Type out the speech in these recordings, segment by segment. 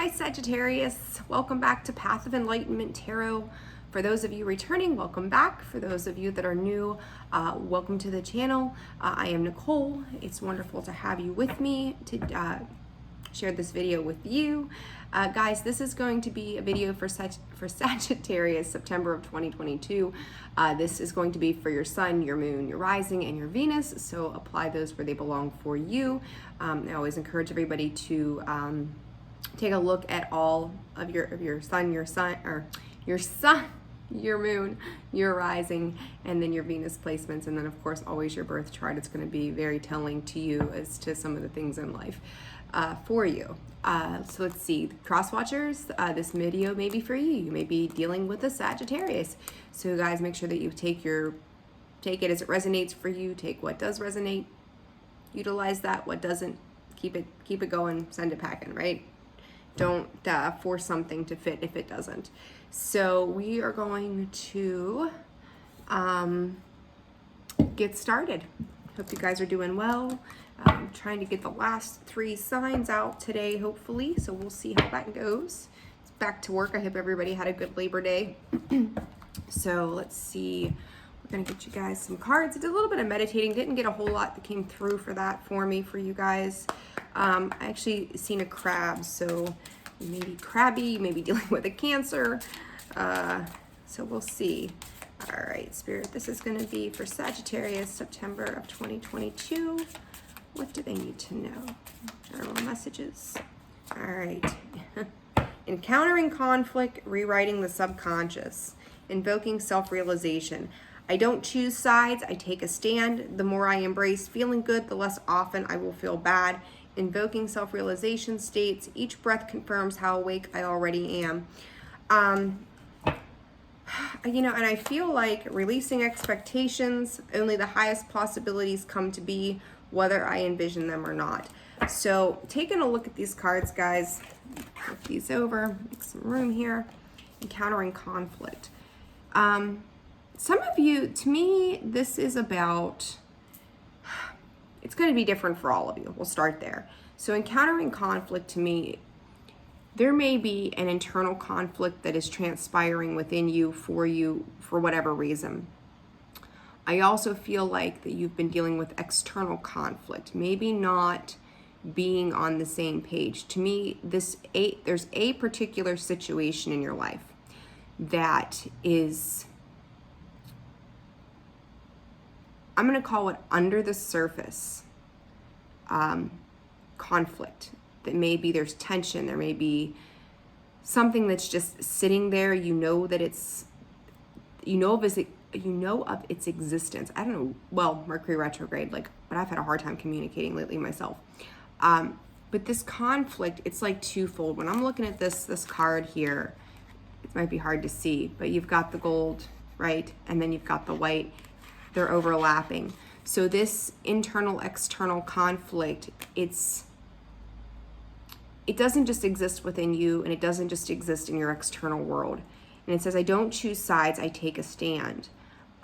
Hi Sagittarius, welcome back to Path of Enlightenment Tarot. For those of you returning, welcome back. For those of you that are new, welcome to the channel. I am Nicole. It's wonderful to have you with me to share this video with you. Guys, this is going to be a video for Sagittarius, September of 2022. This is going to be for your sun, your moon, your rising, and your Venus, so apply those where they belong for you. I always encourage everybody to take a look at all of your sun, your moon, your rising, and then your Venus placements, and then of course always your birth chart. It's going to be very telling to you as to some of the things in life for you. So let's see, cross watchers, this video may be for you. You may be dealing with a Sagittarius, so guys, make sure that you take it as it resonates for you. Take what does resonate, utilize that. What doesn't, keep it going, send it packing, right? Don't force something to fit if it doesn't. So we are going to get started. Hope you guys are doing well. I'm trying to get the last 3 signs out today, hopefully. So we'll see how that goes. It's back to work. I hope everybody had a good Labor Day. So let's see. We're going to get you guys some cards. I did a little bit of meditating. Didn't get a whole lot that came through for that for you guys. I actually seen a crab, so you may be crabby, you may be dealing with a Cancer. So we'll see. All right, Spirit, this is going to be for Sagittarius, September of 2022. What do they need to know? General messages. All right. Encountering conflict, rewriting the subconscious, invoking self-realization. I don't choose sides, I take a stand. The more I embrace feeling good, the less often I will feel bad. Invoking self-realization states, each breath confirms how awake I already am. And I feel like releasing expectations, only the highest possibilities come to be, whether I envision them or not. So taking a look at these cards, guys, flip these over, make some room here. Encountering conflict. Some of you, to me, this is about, it's going to be different for all of you. We'll start there. So encountering conflict, to me, there may be an internal conflict that is transpiring within you, for whatever reason. I also feel like that you've been dealing with external conflict, maybe not being on the same page. To me, there's a particular situation in your life that is, I'm going to call it under the surface conflict. That maybe there's tension, there may be something that's just sitting there. You know that it's, you know of its existence. I don't know, well, Mercury retrograde, but I've had a hard time communicating lately myself. But this conflict, it's like twofold. When I'm looking at this card here, it might be hard to see, but you've got the gold, right? And then you've got the white. They're overlapping. So this internal external conflict, it doesn't just exist within you, and it doesn't just exist in your external world. And it says, I don't choose sides, I take a stand.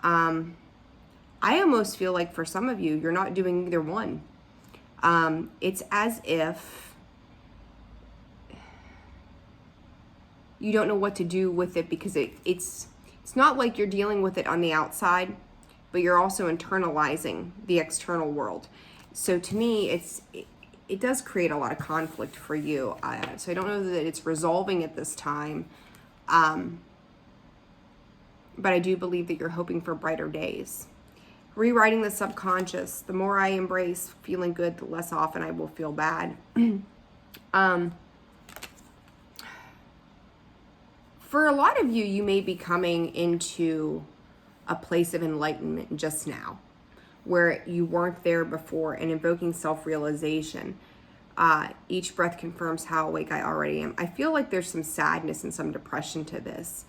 I almost feel like for some of you, you're not doing either one. It's as if you don't know what to do with it, because it's not like you're dealing with it on the outside, but you're also internalizing the external world. So to me, it does create a lot of conflict for you. So I don't know that it's resolving at this time, but I do believe that you're hoping for brighter days. Rewriting the subconscious. The more I embrace feeling good, the less often I will feel bad. For a lot of you, you may be coming into a place of enlightenment just now, where you weren't there before, and invoking self-realization. Each breath confirms how awake I already am. I feel like there's some sadness and some depression to this.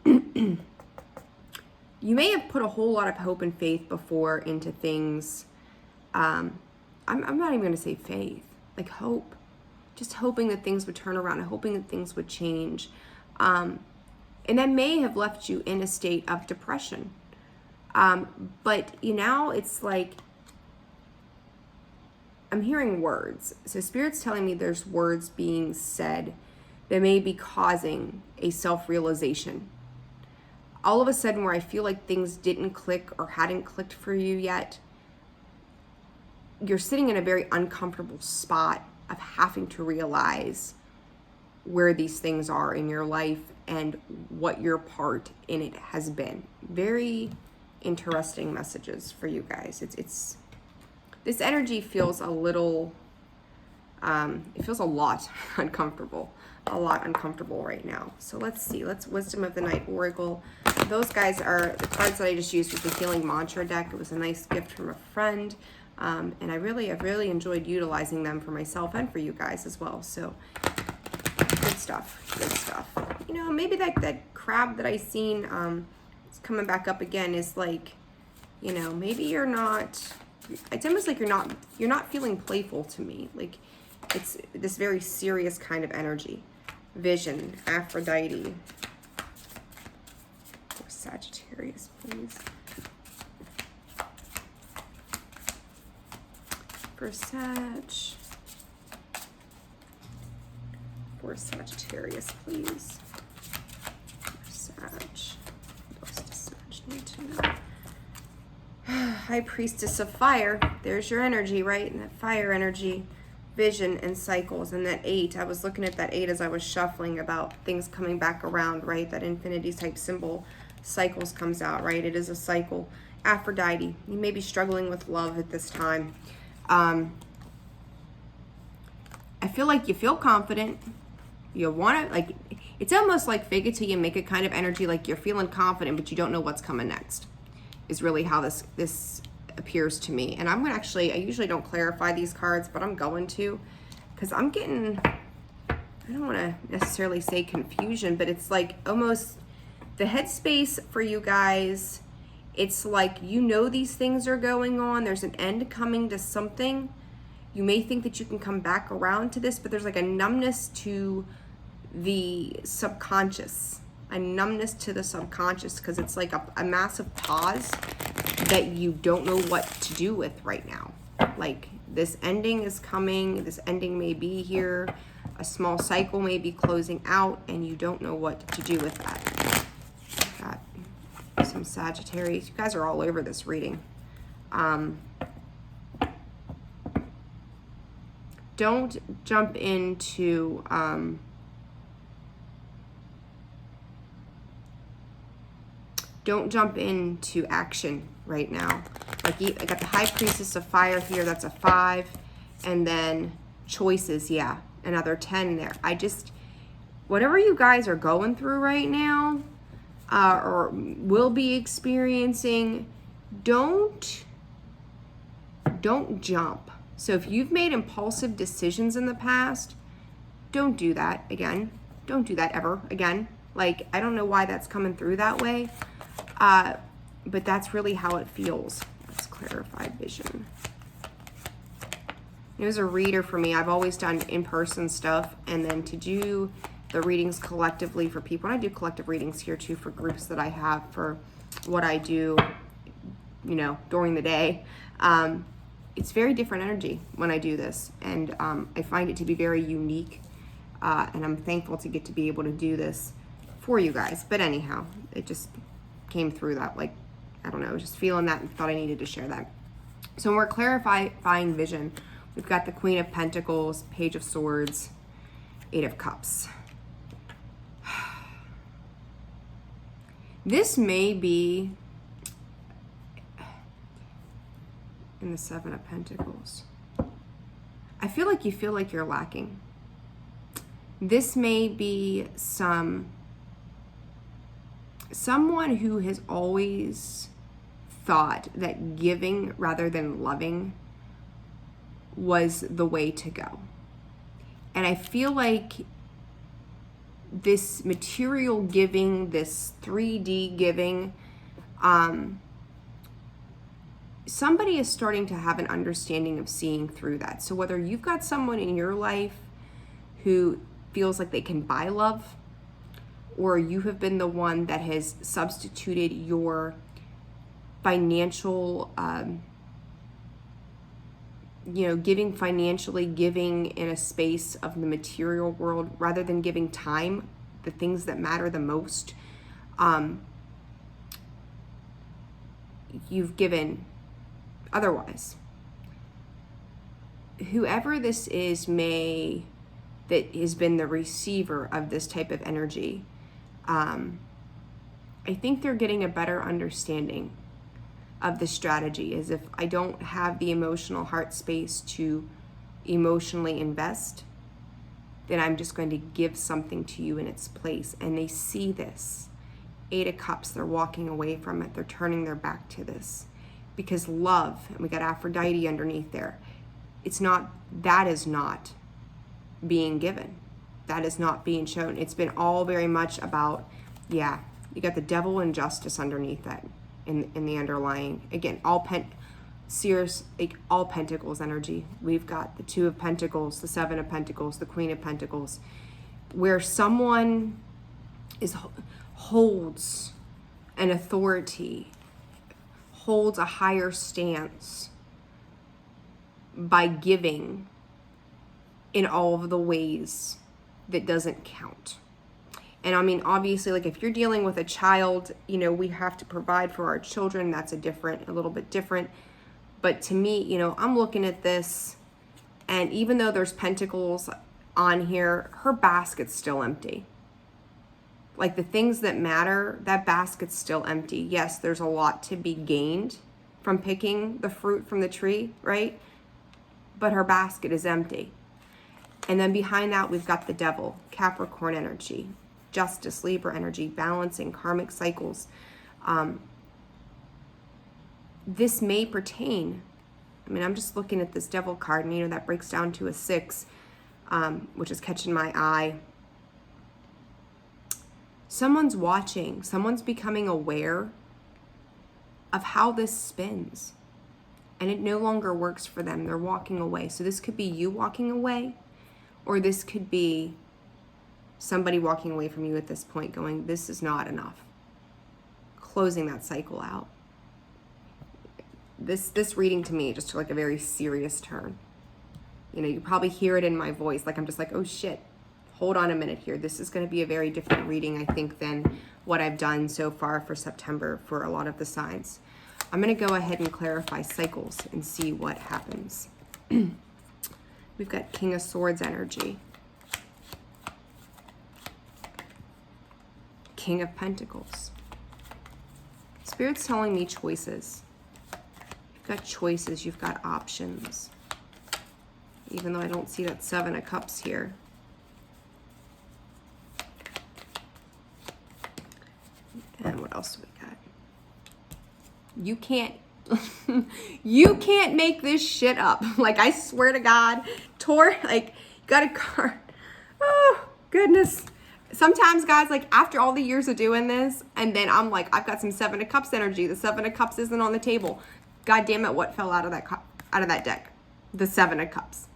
You may have put a whole lot of hope and faith before into things. I'm not even going to say faith, like hope. Just hoping that things would turn around, hoping that things would change. And that may have left you in a state of depression. But now it's like I'm hearing words. So Spirit's telling me there's words being said that may be causing a self-realization. All of a sudden where I feel like things didn't click or hadn't clicked for you yet, you're sitting in a very uncomfortable spot of having to realize where these things are in your life and what your part in it has been. Very interesting messages for you guys. It's this energy feels a little, it feels a lot uncomfortable right now. So let's see, let's Wisdom of the Night Oracle. Those guys are the cards that I just used with the Healing Mantra deck. It was a nice gift from a friend. And I've really enjoyed utilizing them for myself and for you guys as well. So good stuff. You know, maybe that crab that I seen, it's coming back up again is like, you know, maybe you're not, it's almost like you're not feeling playful to me. Like it's this very serious kind of energy. Vision, Aphrodite. For Sagittarius, please. For Sagittarius, please. For Sag. What else does Sag need to know? High Priestess of Fire. There's your energy, right? And that fire energy, vision and cycles. And that 8, I was looking at that 8 as I was shuffling about things coming back around, right? That infinity type symbol, cycles comes out, right? It is a cycle. Aphrodite. You may be struggling with love at this time. I feel like you feel confident. You want to, like, it's almost like fake it till you make it kind of energy, like you're feeling confident, but you don't know what's coming next, is really how this appears to me. And I'm going to actually, I usually don't clarify these cards, but I'm going to, because I'm getting, I don't want to necessarily say confusion, but it's like almost the headspace for you guys. It's like, you know, these things are going on. There's an end coming to something. You may think that you can come back around to this, but there's like a numbness to the subconscious, because it's like a massive pause that you don't know what to do with right now. Like this ending is coming. This ending may be here. A small cycle may be closing out, and you don't know what to do with that. Got some Sagittarius. You guys are all over this reading. Don't jump into action right now. Like I got the High Priestess of Fire here. That's a 5, and then choices. Yeah, another 10 there. Whatever you guys are going through right now, or will be experiencing, don't jump. So if you've made impulsive decisions in the past, don't do that again. Don't do that ever again. Like, I don't know why that's coming through that way, but that's really how it feels. Let's clarify vision. It was a reader for me. I've always done in-person stuff, and then to do the readings collectively for people. And I do collective readings here too for groups that I have for what I do, you know, during the day. It's very different energy when I do this, and I find it to be very unique, and I'm thankful to get to be able to do this for you guys. But anyhow, it just came through that, like, I don't know, just feeling that and thought I needed to share that. So when we're clarifying vision, we've got the Queen of Pentacles, Page of Swords, 8 of Cups. This may be in the 7 of Pentacles. I feel like you feel like you're lacking. This may be someone who has always thought that giving rather than loving was the way to go. And I feel like this material giving, this 3D giving, somebody is starting to have an understanding of seeing through that. So whether you've got someone in your life who feels like they can buy love, or you have been the one that has substituted your financial giving financially, giving in a space of the material world, rather than giving time, the things that matter the most. You've given otherwise. Whoever this is that has been the receiver of this type of energy, I think they're getting a better understanding of the strategy, as if I don't have the emotional heart space to emotionally invest, then I'm just going to give something to you in its place. And they see this. 8 of Cups, they're walking away from it. They're turning their back to this. Because love, and we got Aphrodite underneath there, that is not being given. That is not being shown. It's been all very much about, you got the Devil and Justice underneath that in the underlying. Again, all Pentacles energy. We've got the 2 of Pentacles, the 7 of Pentacles, the Queen of Pentacles, where someone holds an authority, holds a higher stance by giving in all of the ways that doesn't count. And I mean, obviously, like if you're dealing with a child, we have to provide for our children. That's a little bit different. But to me, I'm looking at this, and even though there's pentacles on here, her basket's still empty. Like the things that matter, that basket's still empty. Yes, there's a lot to be gained from picking the fruit from the tree, right? But her basket is empty. And then behind that, we've got the Devil, Capricorn energy, Justice, Libra energy, balancing karmic cycles. This may pertain, I'm just looking at this Devil card, and that breaks down to a 6, which is catching my eye. Someone's watching, someone's becoming aware of how this spins, and it no longer works for them. They're walking away. So this could be you walking away, or this could be somebody walking away from you at this point going, this is not enough. Closing that cycle out. This reading to me just took like a very serious turn. You probably hear it in my voice. Like I'm just like, oh shit, hold on a minute here. This is going to be a very different reading, I think, than what I've done so far for September for a lot of the signs. I'm going to go ahead and clarify cycles and see what happens. We've got King of Swords energy. King of Pentacles. Spirit's telling me choices. You've got choices, you've got options. Even though I don't see that 7 of Cups here. And what else do we got? You can't you can't make this shit up. Like, I swear to God, you got a card. Oh, goodness. Sometimes, guys, like after all the years of doing this, and then I'm like, I've got some 7 of Cups energy. The 7 of Cups isn't on the table. God damn it, what fell out of that deck? The 7 of Cups.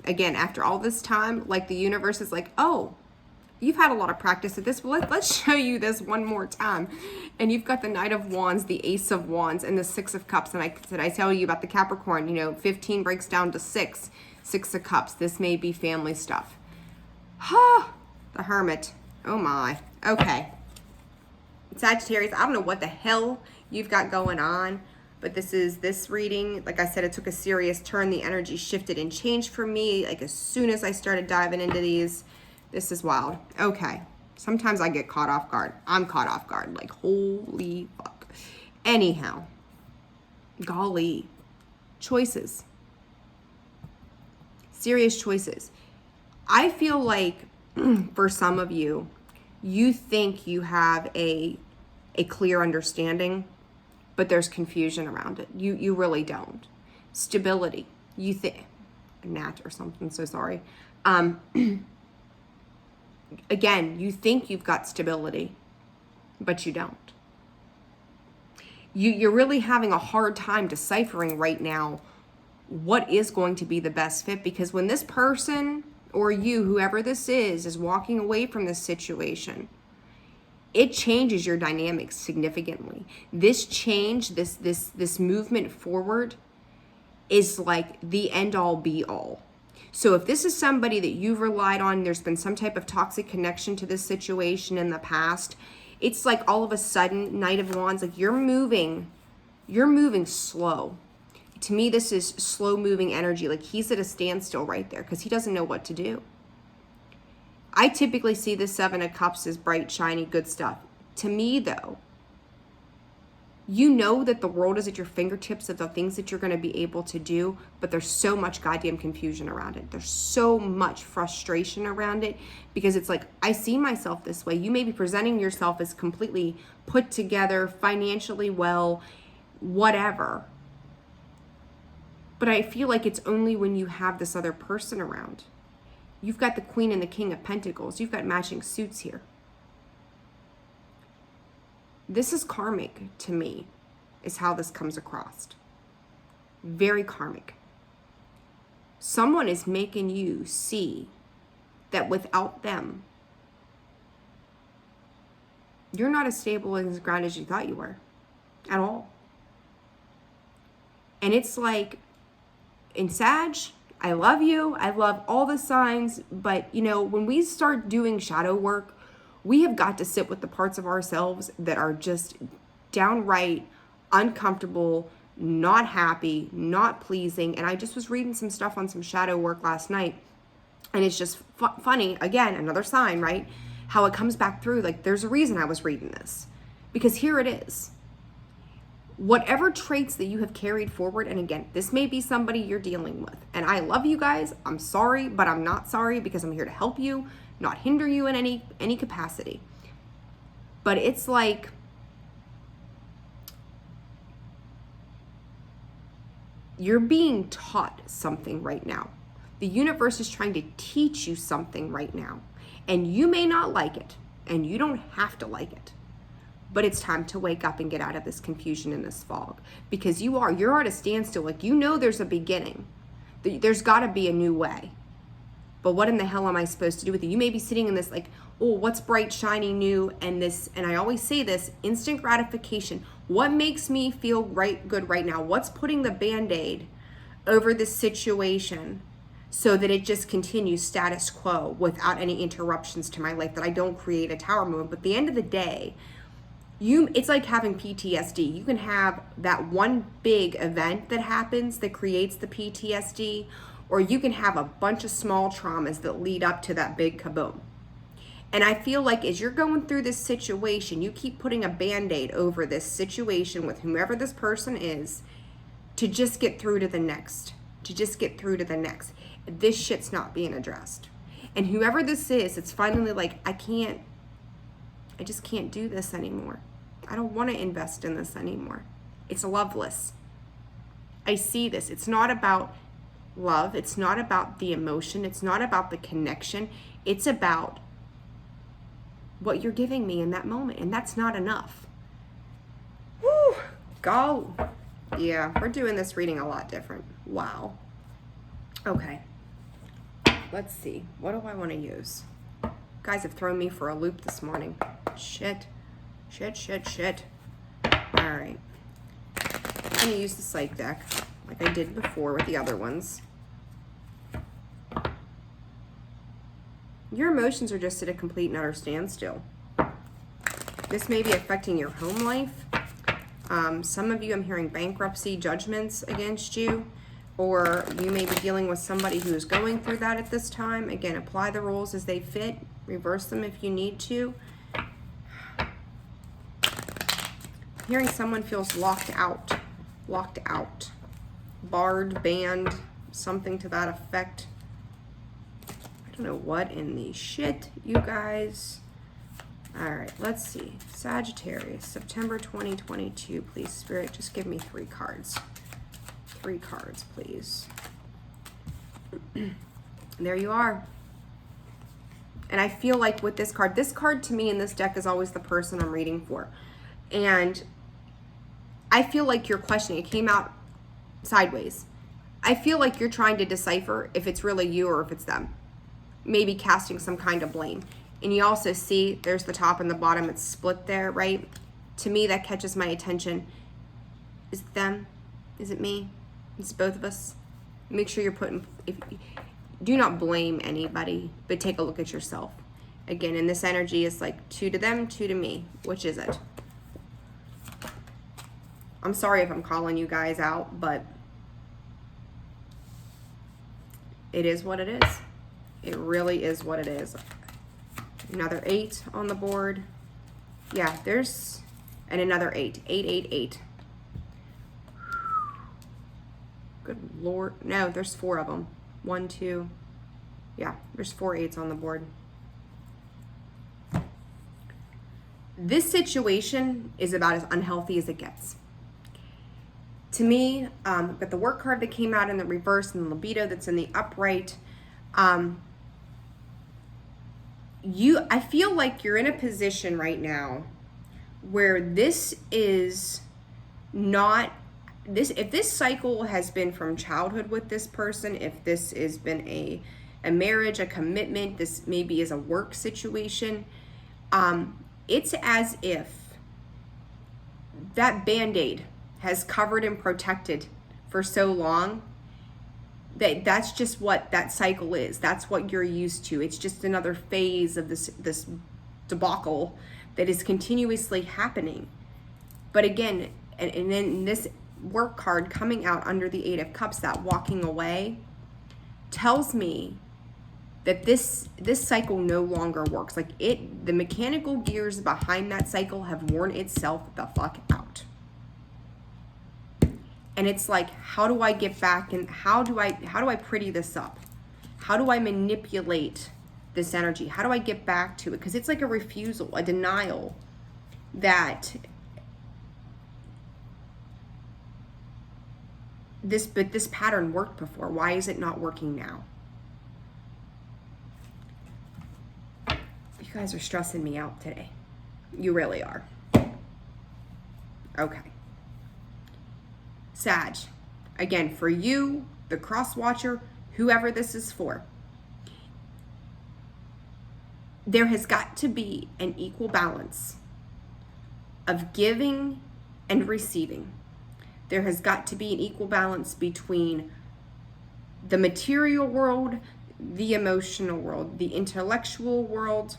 Again, after all this time, like the universe is like, oh, you've had a lot of practice at this. Well, let's show you this one more time. And you've got the Knight of Wands, the Ace of Wands, and the 6 of Cups. And I tell you about the Capricorn, 15 breaks down to 6. 6 of Cups. This may be family stuff. The Hermit. Oh my. Okay. Sagittarius, I don't know what the hell you've got going on, but this reading, like I said, it took a serious turn. The energy shifted and changed for me. Like as soon as I started diving into these, this is wild. Okay. Sometimes I get caught off guard. I'm caught off guard. Like, holy fuck. Anyhow. Golly. Choices. Serious choices. I feel like for some of you, you think you have a clear understanding, but there's confusion around it. You really don't. Stability. You think, Nat or something, so sorry. Again, you think you've got stability, but you don't. You're really having a hard time deciphering right now what is going to be the best fit, because when this person or you, whoever this is walking away from this situation, it changes your dynamics significantly. This change, this movement forward is like the end all be all. So if this is somebody that you've relied on, there's been some type of toxic connection to this situation in the past, it's like all of a sudden, Knight of Wands, like you're moving slow. To me, this is slow moving energy. Like he's at a standstill right there because he doesn't know what to do. I typically see the Seven of Cups as bright, shiny, good stuff. To me, though, you know that the world is at your fingertips of the things that you're going to be able to do, but there's so much goddamn confusion around it. There's so much frustration around it because it's like, I see myself this way. You may be presenting yourself as completely put together, financially well, whatever. But I feel like it's only when you have this other person around. You've got the Queen and the King of Pentacles. You've got matching suits here. This is karmic to me, is how this comes across. Very karmic. Someone is making you see that without them, you're not as stable and as grounded as you thought you were at all. And it's like, in Sag, I love you. I love all the signs. But, you know, when we start doing shadow work, we have got to sit with the parts of ourselves that are just downright uncomfortable, not happy, not pleasing. And I just was reading some stuff on some shadow work last night. And it's just funny. Again, another sign, right? How it comes back through. Like, there's a reason I was reading this. Because here it is. Whatever traits that you have carried forward, and again, this may be somebody you're dealing with. And I love you guys. I'm sorry, but I'm not sorry because I'm here to help you, not hinder you in any capacity. But it's like, you're being taught something right now. The universe is trying to teach you something right now. And you may not like it, and you don't have to like it. But it's time to wake up and get out of this confusion and this fog. Because you're at a standstill. Like, you know there's a beginning. There's got to be a new way. But what in the hell am I supposed to do with it? You may be sitting in this like, oh, what's bright, shiny, new, and I always say this, instant gratification. What makes me feel good right now? What's putting the Band-Aid over this situation so that it just continues status quo without any interruptions to my life, that I don't create a tower moment? But at the end of the day, it's like having PTSD. You can have that one big event that happens that creates the PTSD, or you can have a bunch of small traumas that lead up to that big kaboom. And I feel like as you're going through this situation, you keep putting a Band-Aid over this situation with whomever this person is to just get through to the next, This shit's not being addressed. And whoever this is, it's finally like, I just can't do this anymore. I don't want to invest in this anymore. It's loveless. I see this. It's not about love. It's not about the emotion. It's not about the connection. It's about what you're giving me in that moment. And that's not enough. Woo! Go. Yeah, we're doing this reading a lot different. Wow. Okay. Let's see. What do I want to use? You guys have thrown me for a loop this morning. Shit. All right. I'm going to use the Psych deck like I did before with the other ones. Your emotions are just at a complete and utter standstill. This may be affecting your home life. Some of you, I'm hearing bankruptcy judgments against you, or you may be dealing with somebody who is going through that at this time. Again, apply the rules as they fit. Reverse them if you need to. Hearing someone feels locked out, barred, banned, something to that effect. I don't know what in the shit, you guys. All right, let's see. Sagittarius, September 2022, please. Spirit, just give me 3 cards. 3 cards, please. There you are. And I feel like with this card to me in this deck is always the person I'm reading for. And I feel like you're questioning. It came out sideways. I feel like you're trying to decipher if it's really you or if it's them. Maybe casting some kind of blame. And you also see there's the top and the bottom, it's split there, right? To me, that catches my attention. Is it them? Is it me? It's both of us. Make sure you're putting, do not blame anybody, but take a look at yourself. Again, and this energy is like 2 to them, 2 to me. Which is it? I'm sorry if I'm calling you guys out, but it is what it is. It really is what it is. Another 8 on the board. Yeah, there's, and another 8. 8, 8, 8. Good Lord. No, there's 4 of them. 1, 2. Yeah, there's 4 8s on the board. This situation is about as unhealthy as it gets. To me, but the work card that came out in the reverse and the libido that's in the upright, I feel like you're in a position right now where this is not, if this cycle has been from childhood with this person, if this has been a marriage, a commitment, this maybe is a work situation, it's as if that Band-Aid has covered and protected for so long that that's just what that cycle is. That's what you're used to. It's just another phase of this debacle that is continuously happening. But again, and then this work card coming out under the 8 of Cups, that walking away, tells me that this cycle no longer works. Like the mechanical gears behind that cycle have worn itself the fuck out. And it's like, how do I get back, and how do I pretty this up? How do I manipulate this energy? How do I get back to it? Because it's like a refusal, a denial that this pattern worked before. Why is it not working now? You guys are stressing me out today. You really are. Okay. Sag, again, for you, the cross watcher, whoever this is for, there has got to be an equal balance of giving and receiving. There has got to be an equal balance between the material world, the emotional world, the intellectual world,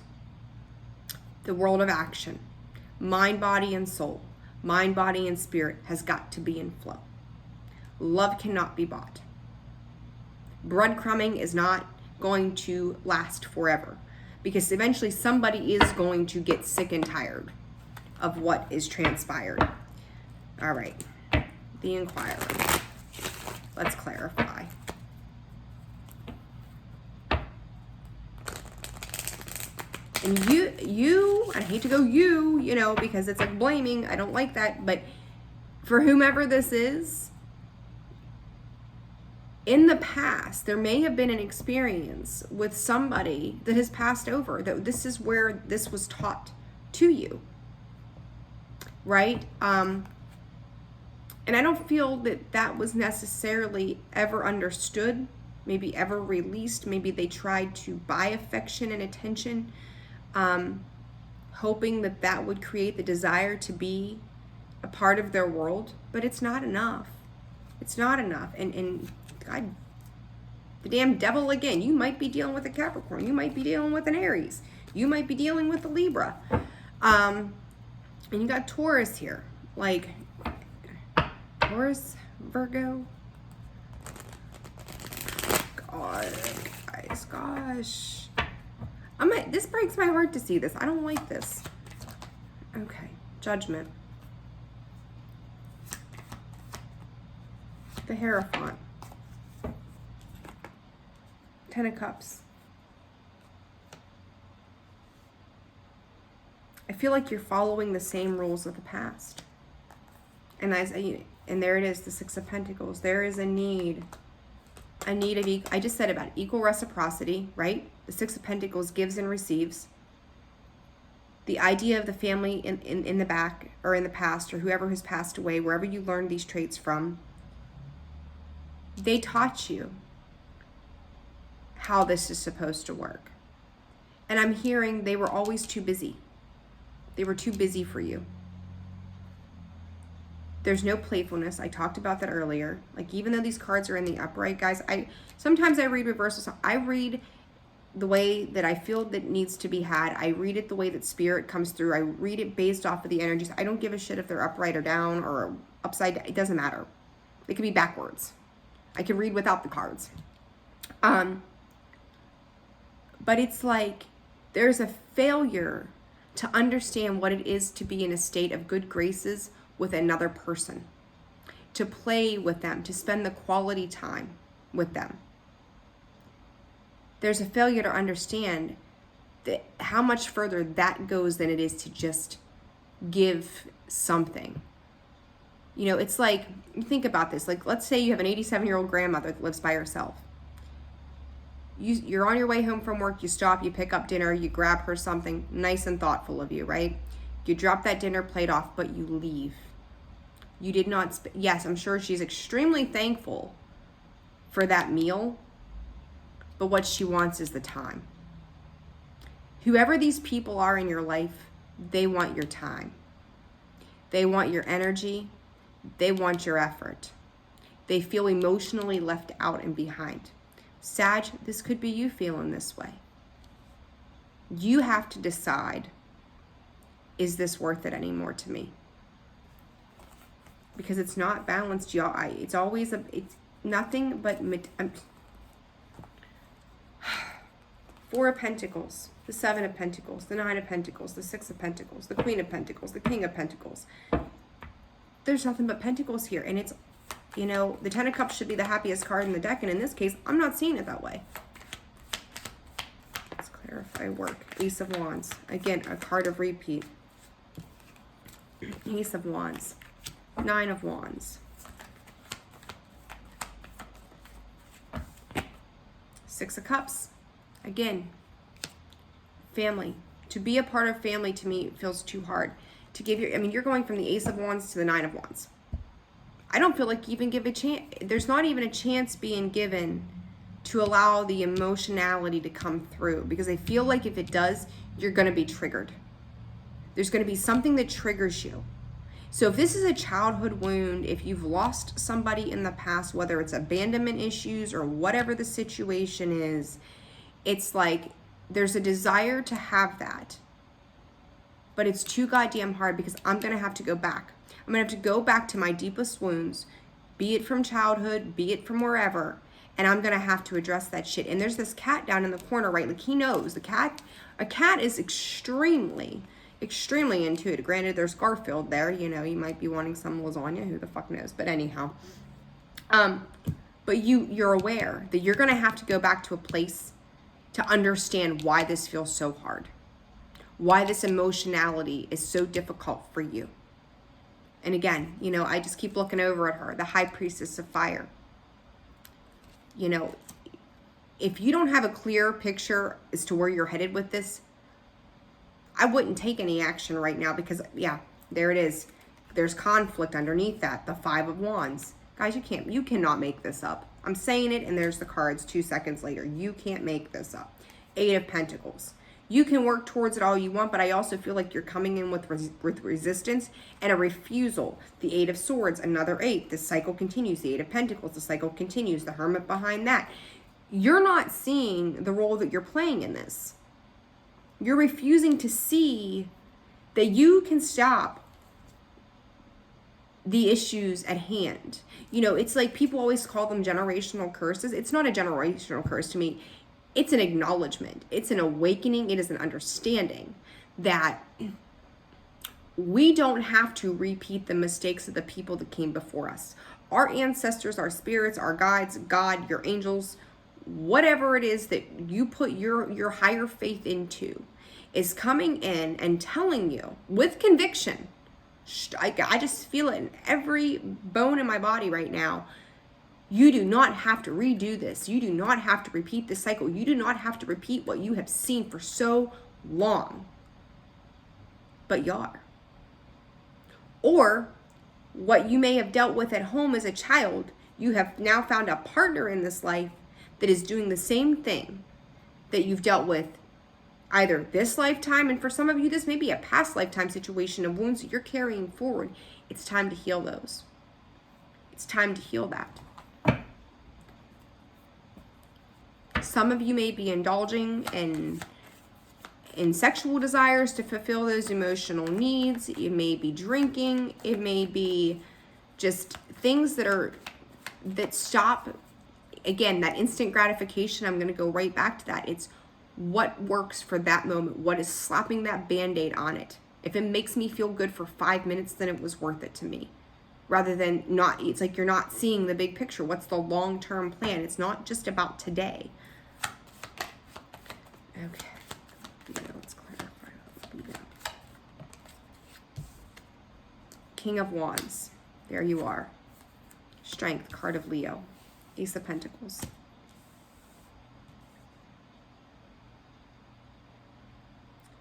the world of action. Mind, body, and soul. Mind, body, and spirit has got to be in flow. Love cannot be bought. Breadcrumbing is not going to last forever, because eventually somebody is going to get sick and tired of what is transpired. All right, the Inquirer. Let's clarify. And you, I hate to go you know, because it's like blaming. I don't like that. But for whomever this is, in the past, there may have been an experience with somebody that has passed over, that this is where this was taught to you, right? And I don't feel that was necessarily ever understood, maybe ever released. Maybe they tried to buy affection and attention, hoping that would create the desire to be a part of their world, but it's not enough. It's not enough. And God, the damn devil again. You might be dealing with a Capricorn. You might be dealing with an Aries. You might be dealing with a Libra. And you got Taurus here. Like, Taurus, Virgo. God, guys, gosh. This breaks my heart to see this. I don't like this. Okay, Judgment. The Hierophant. 10 of Cups. I feel like you're following the same rules of the past. And there it is, the Six of Pentacles. There is a need of, I just said about equal reciprocity, right? The Six of Pentacles gives and receives. The idea of the family in the back, or in the past, or whoever has passed away, wherever you learned these traits from, they taught you how this is supposed to work. And I'm hearing they were always too busy. They were too busy for you. There's no playfulness. I talked about that earlier. Like, even though these cards are in the upright, guys, sometimes I read reversals. I read the way that I feel that needs to be had. I read it the way that spirit comes through. I read it based off of the energies. I don't give a shit if they're upright or down or upside down. It doesn't matter. They could be backwards. I can read without the cards. But it's like there's a failure to understand what it is to be in a state of good graces with another person, to play with them, to spend the quality time with them. There's a failure to understand that how much further that goes than it is to just give something. You know, it's like, think about this. Like, let's say you have an 87-year-old grandmother that lives by herself. You're on your way home from work, you stop, you pick up dinner, you grab her something nice and thoughtful of you, right? You drop that dinner plate off, but you leave. You did not, yes, I'm sure she's extremely thankful for that meal, but what she wants is the time. Whoever these people are in your life, they want your time. They want your energy. They want your effort. They feel emotionally left out and behind. Sag, this could be you feeling this way. You have to decide, is this worth it anymore to me? Because it's not balanced, y'all. It's always it's nothing but Four of Pentacles, the Seven of Pentacles, the Nine of Pentacles, the Six of Pentacles, the Queen of Pentacles, the King of Pentacles. There's nothing but Pentacles here, and it's, you know, the Ten of Cups should be the happiest card in the deck, and in this case, I'm not seeing it that way. Let's clarify work. Ace of Wands. Again, a card of repeat. Ace of Wands. Nine of Wands. Six of Cups. Again, family. To be a part of family, to me, feels too hard. To give your, I mean, you're going from the Ace of Wands to the Nine of Wands. I don't feel like you even give a chance. There's not even a chance being given to allow the emotionality to come through, because I feel like if it does, you're going to be triggered. There's going to be something that triggers you. So if this is a childhood wound, if you've lost somebody in the past, whether it's abandonment issues or whatever the situation is, it's like there's a desire to have that. But it's too goddamn hard, because I'm going to have to go back. I'm going to have to go back to my deepest wounds, be it from childhood, be it from wherever, and I'm going to have to address that shit. And there's this cat down in the corner, right? Like, he knows. A cat is extremely intuitive. Granted, there's Garfield there. You know, you might be wanting some lasagna. Who the fuck knows? But anyhow. But you're aware that you're going to have to go back to a place to understand why this feels so hard. Why this emotionality is so difficult for you. And again, you know, I just keep looking over at her, the High Priestess of Fire. You know, if you don't have a clear picture as to where you're headed with this, I wouldn't take any action right now, because, yeah, there it is. There's conflict underneath that, the Five of Wands. Guys, you cannot make this up. I'm saying it, and there's the cards 2 seconds later. You can't make this up. Eight of Pentacles. You can work towards it all you want, but I also feel like you're coming in with resistance and a refusal. The Eight of Swords, another eight. The cycle continues. The Eight of Pentacles, the cycle continues. The Hermit behind that. You're not seeing the role that you're playing in this. You're refusing to see that you can stop the issues at hand. You know, it's like people always call them generational curses. It's not a generational curse to me. It's an acknowledgement. It's an awakening. It is an understanding that we don't have to repeat the mistakes of the people that came before us. Our ancestors, our spirits, our guides, God, your angels, whatever it is that you put your higher faith into, is coming in and telling you with conviction. I just feel it in every bone in my body right now. You do not have to redo this. You do not have to repeat this cycle. You do not have to repeat what you have seen for so long. But you are. Or what you may have dealt with at home as a child, you have now found a partner in this life that is doing the same thing that you've dealt with either this lifetime, and for some of you, this may be a past lifetime situation of wounds that you're carrying forward. It's time to heal those. It's time to heal that. Some of you may be indulging in sexual desires to fulfill those emotional needs. It may be drinking. It may be just things that stop, again, that instant gratification. I'm going to go right back to that. It's what works for that moment. What is slapping that Band-Aid on it? If it makes me feel good for 5 minutes, then it was worth it to me. Rather than not, it's like you're not seeing the big picture. What's the long-term plan? It's not just about today. Okay. Let's clarify. King of Wands. There you are. Strength, card of Leo. Ace of Pentacles.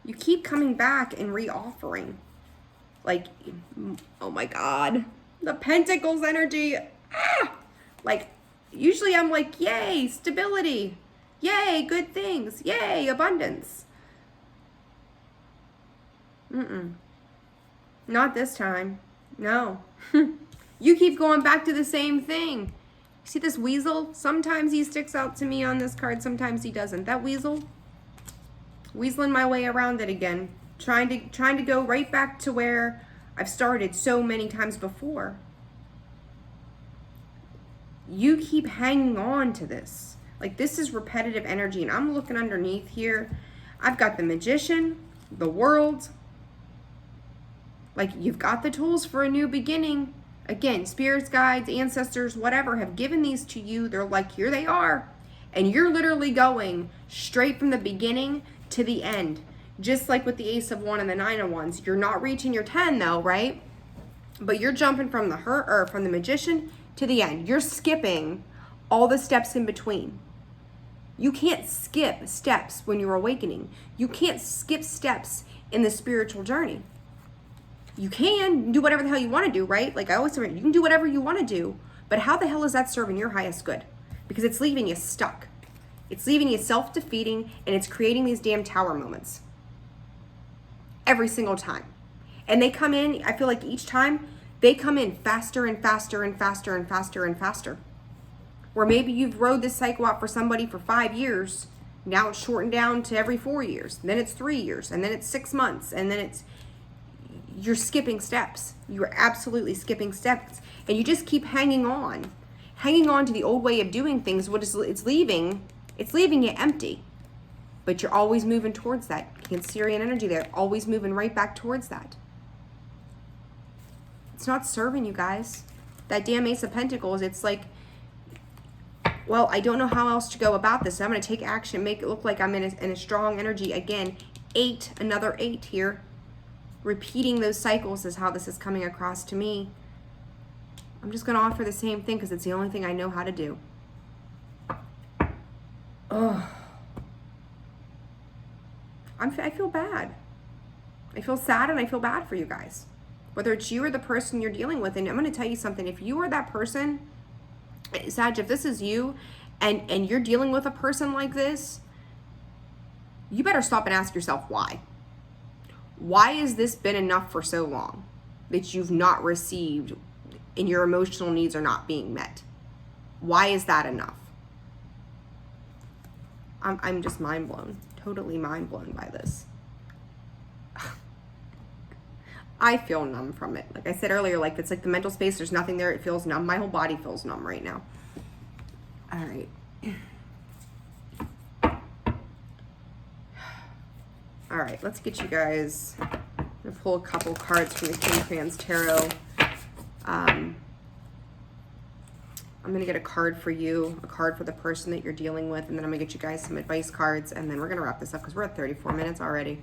You keep coming back and re-offering. Like, oh my God. The Pentacles energy. Ah! Like, usually I'm like, yay, stability. Yay, good things. Yay, abundance. Not this time. No. You keep going back to the same thing. See this weasel? Sometimes he sticks out to me on this card. Sometimes he doesn't. That weasel, weaseling my way around it again. Trying to go right back to where I've started so many times before. You keep hanging on to this. Like, this is repetitive energy. And I'm looking underneath here. I've got the Magician, the World. Like, you've got the tools for a new beginning. Again, spirits, guides, ancestors, whatever, have given these to you. They're like, here they are. And you're literally going straight from the beginning to the end. Just like with the Ace of Wands and the Nine of Wands. You're not reaching your 10 though, right? But you're jumping from the Magician to the end. You're skipping all the steps in between. You can't skip steps when you're awakening. You can't skip steps in the spiritual journey. You can do whatever the hell you want to do, right? Like I always say, you can do whatever you want to do, but how the hell is that serving your highest good? Because it's leaving you stuck. It's leaving you self-defeating, and it's creating these damn tower moments. Every single time. And they come in, I feel like each time, they come in faster and faster and faster and faster and faster. Where maybe you've rode this cycle out for somebody for 5 years, now it's shortened down to every 4 years, then it's 3 years, and then it's 6 months, and then you're skipping steps. You're absolutely skipping steps. And you just keep hanging on to the old way of doing things. It's leaving you empty. But you're always moving towards that. Cancerian energy there, always moving right back towards that. It's not serving you guys. That damn Ace of Pentacles, it's like, well, I don't know how else to go about this. So I'm going to take action, make it look like I'm in a strong energy. Again, 8, another 8 here. Repeating those cycles is how this is coming across to me. I'm just going to offer the same thing because it's the only thing I know how to do. Ugh. I feel bad. I feel sad and I feel bad for you guys. Whether it's you or the person you're dealing with. And I'm going to tell you something. If you are that person, Sag, if this is you and you're dealing with a person like this, you better stop and ask yourself why. Why has this been enough for so long that you've not received and your emotional needs are not being met? Why is that enough? I'm just mind blown, totally mind blown by this. I feel numb from it. Like I said earlier, like it's like the mental space, there's nothing there, it feels numb. My whole body feels numb right now. All right. All right, let's get you guys, I'm gonna pull a couple cards from the King of Fans Tarot. I'm gonna get a card for you, a card for the person that you're dealing with, and then I'm gonna get you guys some advice cards, and then we're gonna wrap this up because we're at 34 minutes already.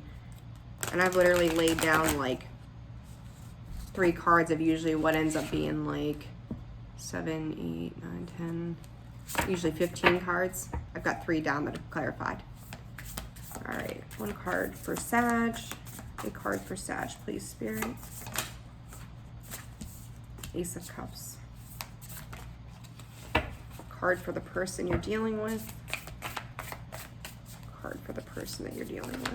And I've literally laid down like 3 cards of usually what ends up being like 7, 8, 9, 10, usually 15 cards. I've got 3 down that have clarified. All right, 1 card for Sag, a card for Sag, please, Spirit. Ace of Cups. Card for the person you're dealing with. card for the person that you're dealing with.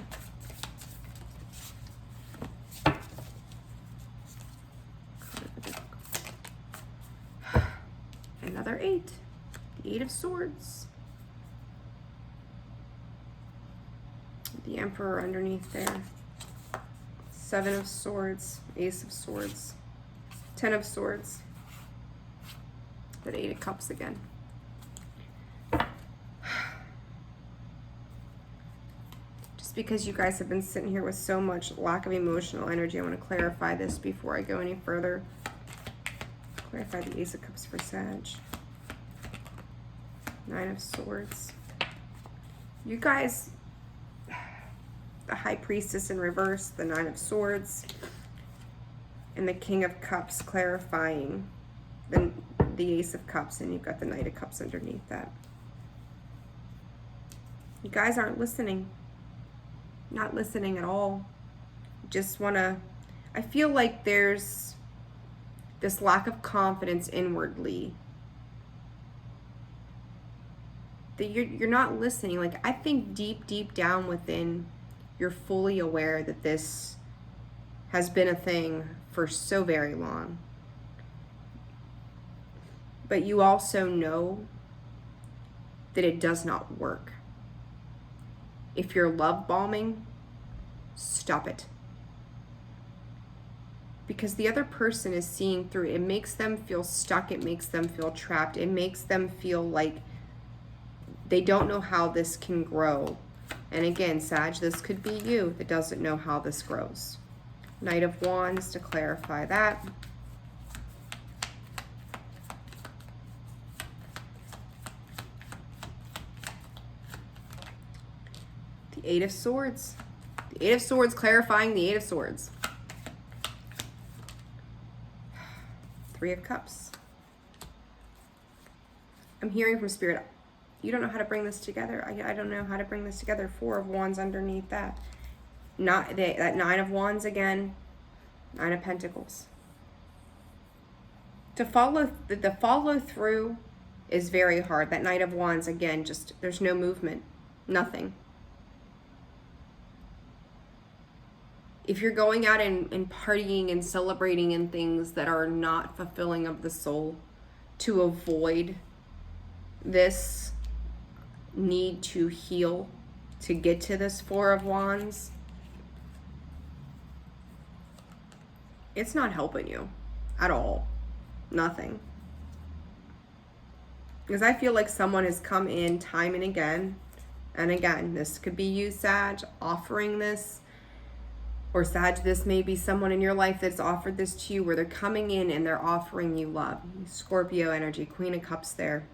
Another 8. The 8 of Swords. The Emperor underneath there. 7 of Swords. Ace of Swords. 10 of Swords. That 8 of Cups again. Just because you guys have been sitting here with so much lack of emotional energy, I want to clarify this before I go any further. Clarify the Ace of Cups for Sag. 9 of Swords. You guys, the High Priestess in reverse, the 9 of Swords, and the King of Cups clarifying the Ace of Cups, and you've got the Knight of Cups underneath that. You guys aren't listening. Not listening at all. Just want to, I feel like there's this lack of confidence inwardly. That you're not listening. Like, I think deep down within, you're fully aware that this has been a thing for so very long. But you also know that it does not work. If you're love bombing, stop it. Because the other person is seeing through it. It makes them feel stuck. It makes them feel trapped. It makes them feel like they don't know how this can grow. And again, Sag, this could be you that doesn't know how this grows. Knight of Wands to clarify that. The 8 of Swords. The 8 of Swords clarifying the 8 of Swords. 3 of Cups. I'm hearing from Spirit, you don't know how to bring this together. I don't know how to bring this together. 4 of Wands underneath that. That 9 of Wands again. 9 of Pentacles. To follow, the follow through is very hard. That Knight of Wands again, just, there's no movement. Nothing. If you're going out and partying and celebrating and things that are not fulfilling of the soul, to avoid this need to heal to get to this 4 of Wands, it's not helping you at all. Nothing. Because I feel like someone has come in time and again, this could be you, Sag, offering this. Or Sag, this may be someone in your life that's offered this to you, where they're coming in and they're offering you love. Scorpio energy, Queen of Cups there.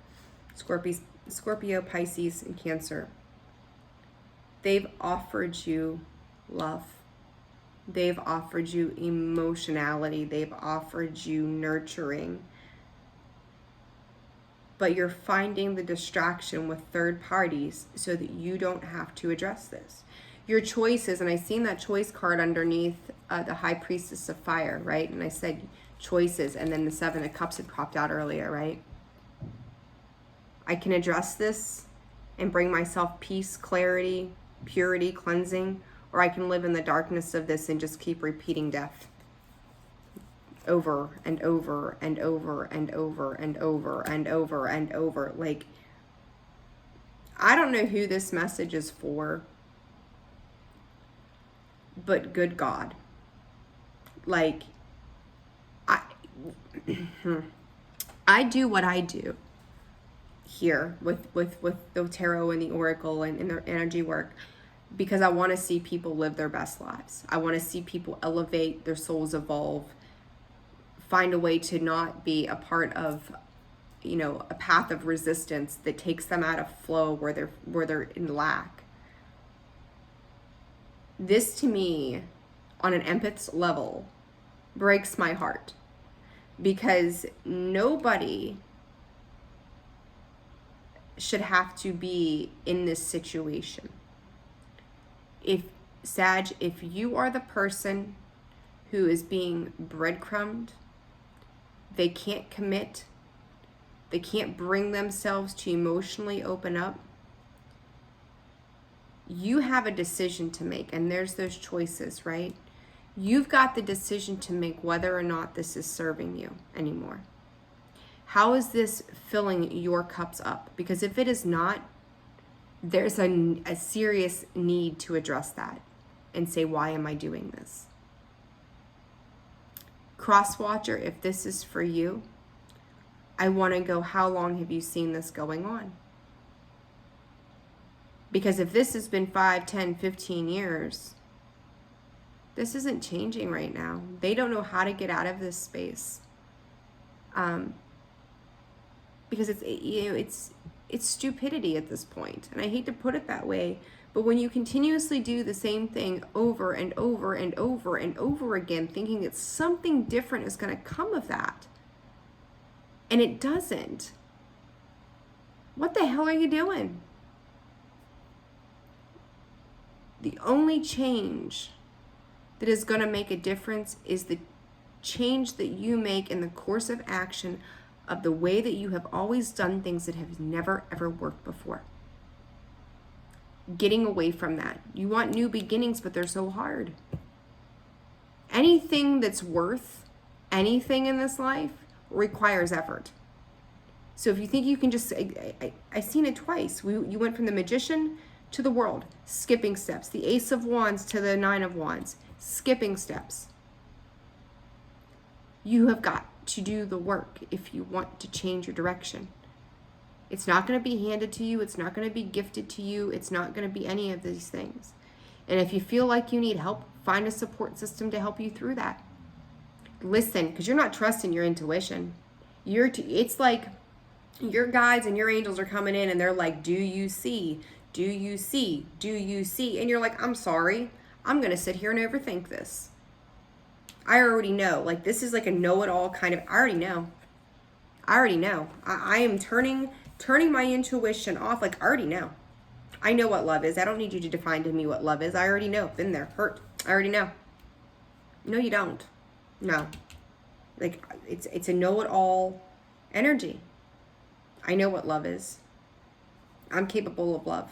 Scorpio, Pisces, and Cancer. They've offered you love. They've offered you emotionality. They've offered you nurturing. But you're finding the distraction with third parties so that you don't have to address this. Your choices, and I seen that choice card underneath the High Priestess of Fire, right? And I said choices, and then the 7 of Cups had popped out earlier, right? I can address this and bring myself peace, clarity, purity, cleansing, or I can live in the darkness of this and just keep repeating death over and over and over and over and over and over and over. Like, I don't know who this message is for, but good God, like, I do what I do here with the tarot and the oracle and their energy work because I want to see people live their best lives. I want to see people elevate, their souls evolve, find a way to not be a part of, you know, a path of resistance that takes them out of flow where they're in lack. This to me, on an empath's level, breaks my heart because nobody should have to be in this situation. If Sag, if you are the person who is being breadcrumbed, they can't commit, they can't bring themselves to emotionally open up, you have a decision to make, and there's those choices, right? You've got the decision to make whether or not this is serving you anymore. How is this filling your cups up? Because if it is not, there's a serious need to address that and say, why am I doing this? Cross-watcher, if this is for you, I want to go, how long have you seen this going on? Because if this has been 5, 10, 15 years, this isn't changing right now. They don't know how to get out of this space. Because it's stupidity at this point. And I hate to put it that way, but when you continuously do the same thing over and over and over and over again, thinking that something different is going to come of that, and it doesn't, what the hell are you doing? The only change that is going to make a difference is the change that you make in the course of action of the way that you have always done things that have never ever worked before. Getting away from that. You want new beginnings, but they're so hard. Anything that's worth anything in this life requires effort. So if you think you can just, I've seen it twice. You went from the Magician to the World, skipping steps. The Ace of Wands to the Nine of Wands, skipping steps. You have got to do the work if you want to change your direction. It's not going to be handed to you. It's not going to be gifted to you. It's not going to be any of these things. And if you feel like you need help, find a support system to help you through that. Listen, because you're not trusting your intuition. It's like your guides and your angels are coming in and they're like, do you see? Do you see? Do you see? And you're like, I'm sorry. I'm going to sit here and overthink this. I already know. Like, this is like a know-it-all kind of, I already know. I am turning my intuition off. Like, I already know. I know what love is. I don't need you to define to me what love is. I already know. Been there. Hurt. I already know. No, you don't. No. Like, it's a know-it-all energy. I know what love is. I'm capable of love.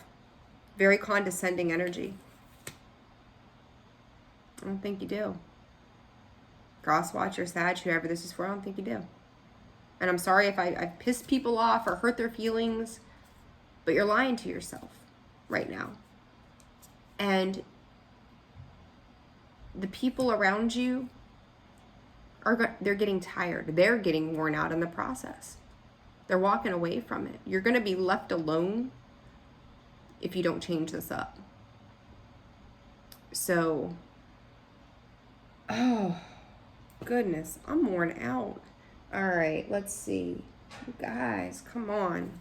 Very condescending energy. I don't think you do. Crosswatcher, Sag, whoever this is for, I don't think you do. And I'm sorry if I've pissed people off or hurt their feelings, but you're lying to yourself right now. And the people around you, they're getting tired. They're getting worn out in the process. They're walking away from it. You're going to be left alone if you don't change this up. So, oh, goodness, I'm worn out. All right, let's see. You guys, come on.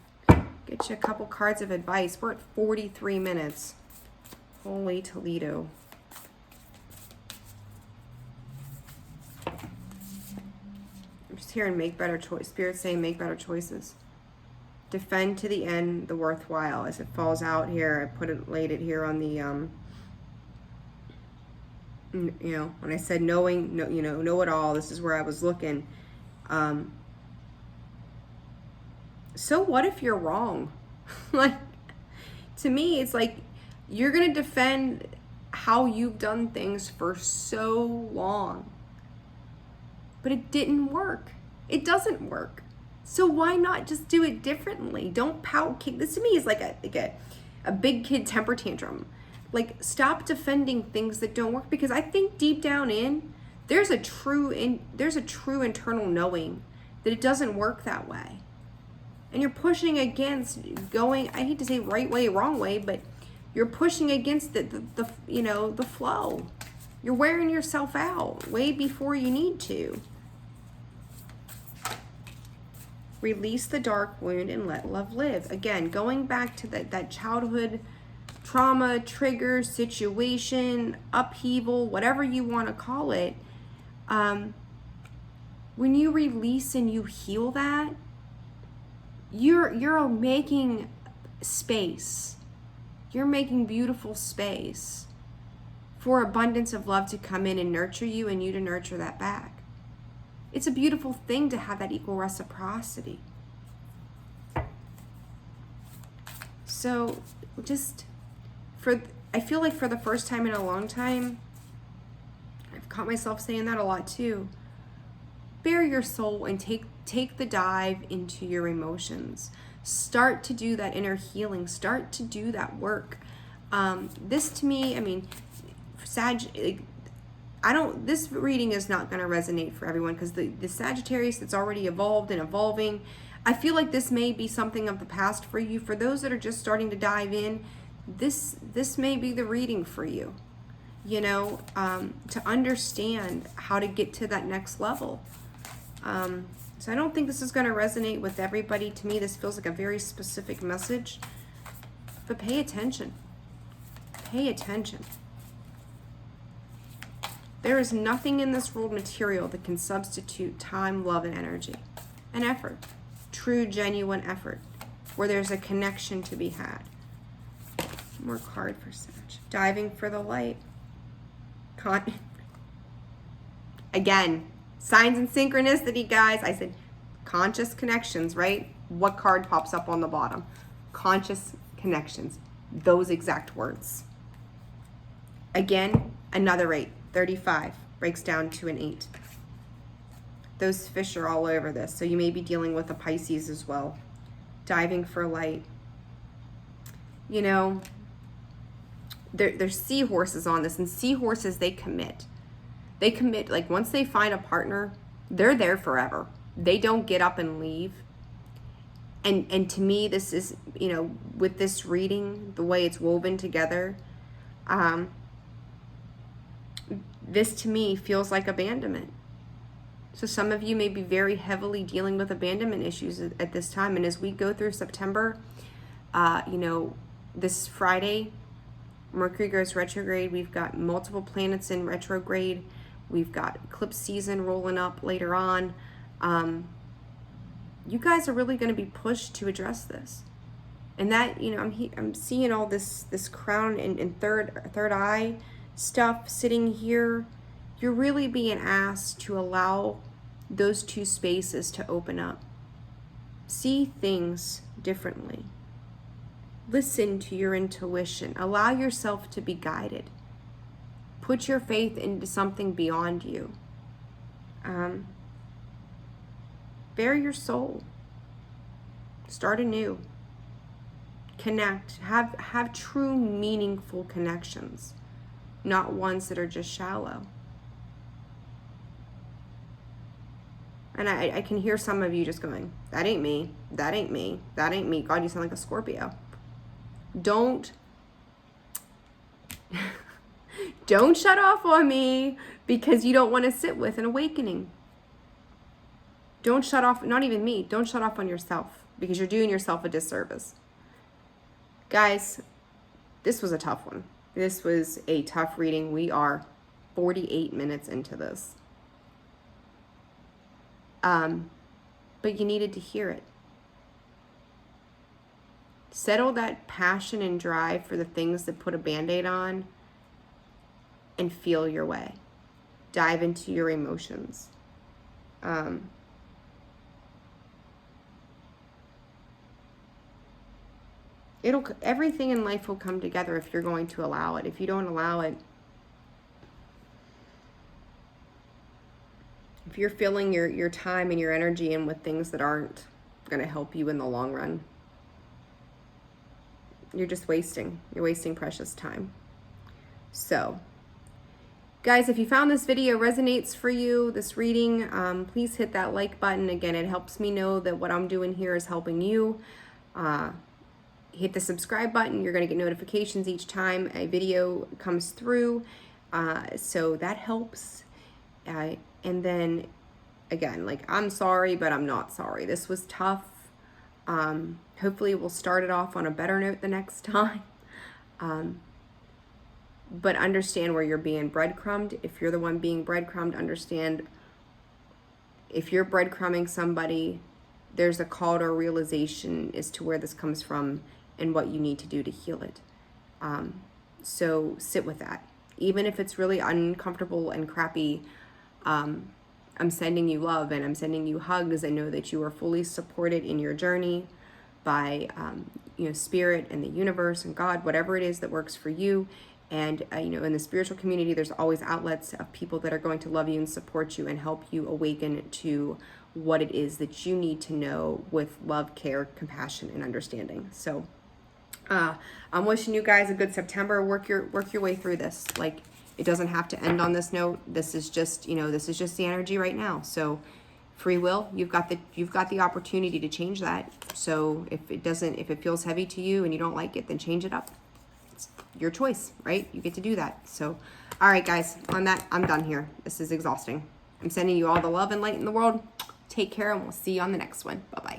Get you a couple cards of advice. We're at 43 minutes. Holy Toledo. I'm just hearing make better choice. Spirit's saying make better choices. Defend to the end the worthwhile. As it falls out here, I laid it here on the when I said know it all, this is where I was looking. So what if you're wrong? Like, to me, it's like you're going to defend how you've done things for so long, but it didn't work. It doesn't work. So why not just do it differently? Don't pout. This to me is like a big kid temper tantrum. Like, stop defending things that don't work, because I think deep down in, there's a true internal knowing that it doesn't work that way. And you're pushing against going, I hate to say right way, wrong way, but you're pushing against the flow. You're wearing yourself out way before you need to. Release the dark wound and let love live. Again, going back to that childhood trauma, trigger, situation, upheaval, whatever you want to call it. When you release and you heal that, you're making space. You're making beautiful space for abundance of love to come in and nurture you, and you to nurture that back. It's a beautiful thing to have that equal reciprocity. So just I feel like for the first time in a long time, I've caught myself saying that a lot too. Bare your soul and take the dive into your emotions. Start to do that inner healing. Start to do that work. This to me, I mean, this reading is not going to resonate for everyone, because the Sagittarius that's already evolved and evolving, I feel like this may be something of the past for you. For those that are just starting to dive in, this may be the reading for you, you know, to understand how to get to that next level. So I don't think this is going to resonate with everybody. To me, this feels like a very specific message, but pay attention. Pay attention. There is nothing in this world material that can substitute time, love, and energy, and effort. True, genuine effort, where there's a connection to be had. More card for Sag. Diving for the light. Again, signs and synchronicity, guys. I said conscious connections, right? What card pops up on the bottom? Conscious connections. Those exact words. Again, another 8. 35 breaks down to an 8. Those fish are all over this, so you may be dealing with a Pisces as well. Diving for light. You know, there's seahorses on this, and seahorses, they commit. They commit, like once they find a partner, they're there forever. They don't get up and leave. And to me, this is, you know, with this reading, the way it's woven together, this to me feels like abandonment. So some of you may be very heavily dealing with abandonment issues at this time. And as we go through September, you know, this Friday, Mercury goes retrograde. We've got multiple planets in retrograde. We've got eclipse season rolling up later on. You guys are really going to be pushed to address this. And that, you know, I'm seeing all this crown and third eye stuff sitting here. You're really being asked to allow those two spaces to open up. See things differently. Listen to your intuition. Allow yourself to be guided. Put your faith into something beyond you. Bare your soul. Start anew. Connect. Have true, meaningful connections. Not ones that are just shallow. And I can hear some of you just going, that ain't me, that ain't me, that ain't me. God, you sound like a Scorpio. Don't shut off on me because you don't want to sit with an awakening. Don't shut off, not even me, don't shut off on yourself because you're doing yourself a disservice. Guys, this was a tough one. This was a tough reading. We are 48 minutes into this. But you needed to hear it. Settle that passion and drive for the things that put a Band-Aid on and feel your way. Dive into your emotions. Everything in life will come together if you're going to allow it. If you don't allow it, if you're filling your time and your energy in with things that aren't going to help you in the long run, you're just wasting. You're wasting precious time. So, guys, if you found this video resonates for you, this reading, please hit that like button. Again, it helps me know that what I'm doing here is helping you. Hit the subscribe button. You're going to get notifications each time a video comes through. So that helps. And then, again, like, I'm sorry, but I'm not sorry. This was tough. Hopefully we'll start it off on a better note the next time. But understand where you're being breadcrumbed. If you're the one being breadcrumbed, understand if you're breadcrumbing somebody, there's a call to a realization as to where this comes from and what you need to do to heal it. So sit with that. Even if it's really uncomfortable and crappy, I'm sending you love and I'm sending you hugs. I know that you are fully supported in your journey by spirit and the universe and God, whatever it is that works for you. And, in the spiritual community, there's always outlets of people that are going to love you and support you and help you awaken to what it is that you need to know with love, care, compassion, and understanding. So I'm wishing you guys a good September. Work your way through this. Like, it doesn't have to end on this note. This is just, the energy right now. So free will, you've got the opportunity to change that. So if it feels heavy to you and you don't like it, then change it up. It's your choice, right? You get to do that. So, all right, guys, on that, I'm done here. This is exhausting. I'm sending you all the love and light in the world. Take care, and we'll see you on the next one. Bye-bye.